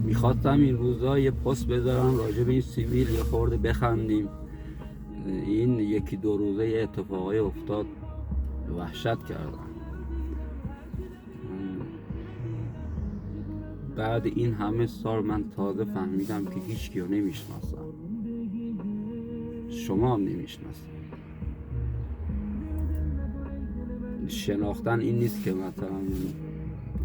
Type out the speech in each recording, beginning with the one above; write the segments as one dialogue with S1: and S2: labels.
S1: میخواستم این روزا یه پست بذارم راجع به این سیبیل یه خورده بخندیم. این یکی دو روزه یه اتفاقای افتاد وحشت کردم. بعد این همه سال من تازه فهمیدم که هیچ کیو نمیشناسم. شما هم نمیشناسم. شناختن این نیست که مثلا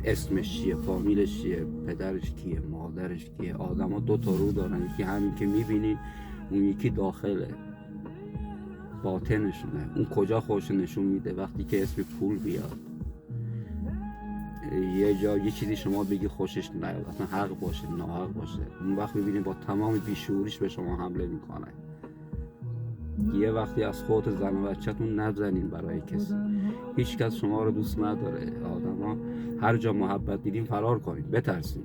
S1: اسمش چیه، فامیلش چیه، پدرش کیه، مادرش کیه. آدم ها دو تا رو دارن، یکی همین که میبینی، اون یکی داخله باطنشونه. اون کجا خودش نشون میده؟ وقتی که اسم پول بیاد، یه جا یه چیزی شما بگی خوشش نیاد، اصلا حق باشه ناحق باشه، اون وقت میبینی با تمام بیشعوریش به شما حمله میکنه. یه وقتی از خودت زن و بچه‌تون نزنین برای کسی. هیچ کس شما رو دوست نداره. آدما هر جا محبت دیدین فرار کنین، بترسین.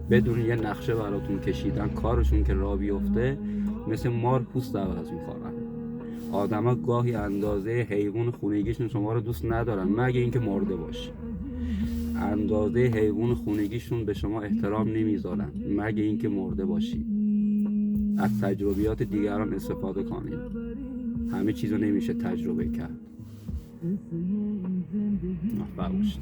S1: بدون یه نقشه براتون کشیدن، کارشون که راه بیفته مثل مار پوست عوض میکنن. آدما گاهی اندازه حیوان خونگیشون شما رو دوست ندارن، مگه اینکه مرده باشی. اندازه حیوان خونگیشون به شما احترام نمیذارن، مگه اینکه مرده باشی. از تجربیات دیگران استفاده کنین. همه چیزو نمیشه تجربه کرد. موفق باشید.